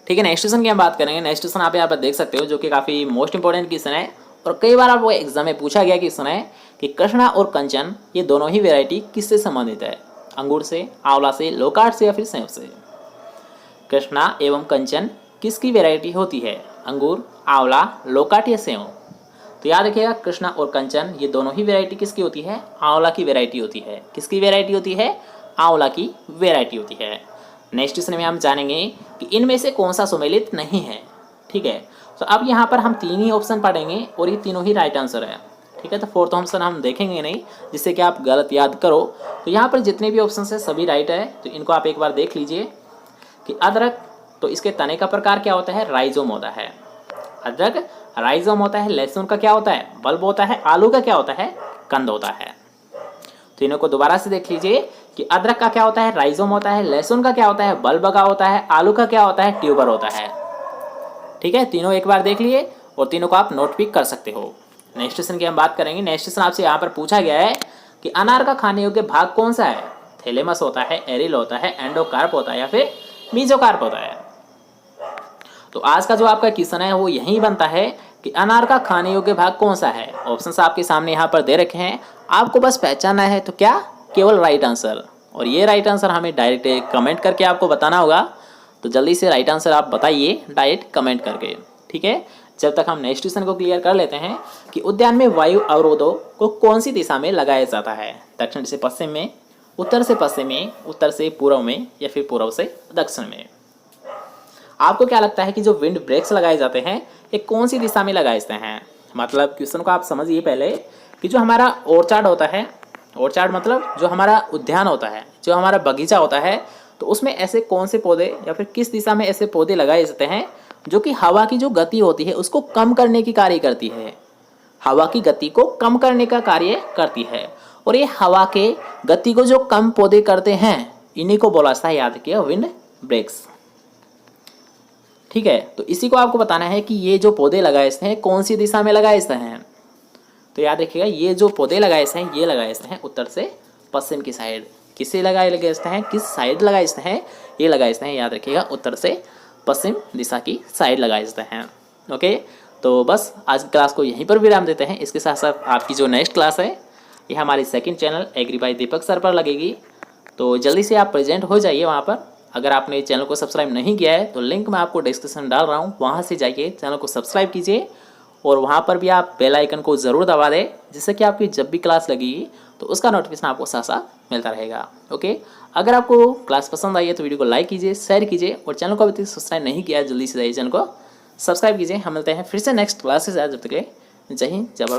ठीक है, नेक्स्ट क्वेश्चन की हम बात करेंगे। नेक्स्ट क्वेश्चन आप यहाँ पर देख सकते हो, जो कि काफ़ी मोस्ट इंपॉर्टेंट क्वेश्चन है और कई बार आपको एग्जाम में पूछा गया क्वेश्चन है कि कृष्णा और कंचन ये दोनों ही वेराइटी किससे संबंधित है, अंगूर से, आंवला से, लोकार्ट से या फिर सेब से। कृष्णा एवं कंचन किसकी वेराइटी होती है, अंगूर, आंवला, लोकार्ट या सेब। तो याद रखिएगा, कृष्णा और कंचन ये दोनों ही वेराइटी किसकी होती है, आंवला की वेराइटी होती है। किसकी वेराइटी होती है, आंवला की वेराइटी होती है। नेक्स्ट क्वेश्चन में हम जानेंगे कि इनमें से कौन सा सुमेलित नहीं है। ठीक है, तो अब यहाँ पर हम 3 ही ऑप्शन पढ़ेंगे और ये तीनों ही राइट आंसर है। ठीक है, तो फोर्थ ऑप्शन हम देखेंगे नहीं, जिससे कि आप गलत याद करो। तो यहाँ पर जितने भी ऑप्शन है सभी राइट है, तो इनको आप एक बार देख लीजिए कि अदरक, तो इसके तने का प्रकार क्या होता है, राइजोम होता है। अदरक राइजोम होता है। लहसुन का क्या होता है, बल्ब होता है। आलू का क्या होता है, कंद होता है। तो इनको दोबारा से देख लीजिए कि अदरक का क्या होता है, राइजोम होता है। लहसुन का क्या होता है, बल्ब का होता है। आलू का क्या होता है, ट्यूबर होता है। ठीक है, तीनों एक बार देख लिए और तीनों को आप नोट भी कर सकते हो। नेक्स्ट क्वेश्चन की हम बात करेंगे। नेक्स्ट क्वेश्चन आपसे यहाँ पर पूछा गया है कि अनार का खाने योग्य भाग कौन सा है, थैलेमस होता है, एरिल होता है, एंडोकार्प होता है या फिर मीजोकार्प होता है। तो आज का जो आपका क्वेश्चन है वो यही बनता है कि अनार का खाने योग्य भाग कौन सा है। ऑप्शंस आपके सामने यहाँ पर दे रखे हैं, आपको बस पहचानना है। तो क्या, केवल राइट आंसर। और ये राइट आंसर हमें डायरेक्ट कमेंट करके आपको बताना होगा। तो जल्दी से राइट आंसर आप बताइए डायरेक्ट कमेंट करके। ठीक है, जब तक हम नेक्स्ट क्वेश्चन को क्लियर कर लेते हैं कि उद्यान में वायु अवरोधों को कौन सी दिशा में लगाया जाता है, दक्षिण से पश्चिम में, उत्तर से पश्चिम में, उत्तर से पूर्व में या फिर पूर्व से दक्षिण में। आपको क्या लगता है कि जो विंड ब्रेक्स लगाए जाते हैं ये कौन सी दिशा में लगाए जाते हैं। मतलब क्वेश्चन को आप समझिए पहले कि जो हमारा ऑर्चार्ड होता है, ऑर्चार्ड मतलब जो हमारा उद्यान होता है, जो हमारा बगीचा होता है, तो उसमें ऐसे कौन से पौधे या फिर किस दिशा में ऐसे पौधे लगाए जाते हैं जो कि हवा की जो गति होती है उसको कम करने की कार्य करती है। हवा की गति को कम करने का कार्य करती है। और ये हवा के गति को जो कम पौधे करते हैं इन्हीं को बोला जाता है, याद रखिए, विंड ब्रेक्स। ठीक है, तो इसी को आपको बताना है कि ये जो पौधे लगाए हैं कौन सी दिशा में लगाए हैं। तो याद रखिएगा, ये जो पौधे लगाए हैं ये लगाए हैं उत्तर से पश्चिम की साइड। किसे लगाए हैं, किस साइड लगाए हैं, ये लगाए हैं, याद रखिएगा, उत्तर से पश्चिम दिशा की साइड लगाए हैं। ओके, तो बस आज की क्लास को यहीं पर विराम देते हैं। इसके साथ साथ आपकी जो नेक्स्ट क्लास है ये हमारी सेकंड चैनल एग्री बाय दीपक सर पर लगेगी। तो जल्दी से आप प्रेजेंट हो जाइए वहाँ पर। अगर आपने चैनल को सब्सक्राइब नहीं किया है तो लिंक मैं आपको डिस्क्रिप्शन डाल रहा हूँ, वहाँ से जाइए चैनल को सब्सक्राइब कीजिए और वहाँ पर भी आप बेल आइकन को ज़रूर दबा दें, जिससे कि आपकी जब भी क्लास लगेगी तो उसका नोटिफिकेशन आपको साथ साथ मिलता रहेगा। ओके, अगर आपको क्लास पसंद आई है तो वीडियो को लाइक कीजिए, शेयर कीजिए और चैनल को अभी तक सब्सक्राइब नहीं किया है जल्दी से जाइए चैनल को सब्सक्राइब कीजिए। हम मिलते हैं फिर से नेक्स्ट क्लास से। जब तक जय हिंद, जय भारत।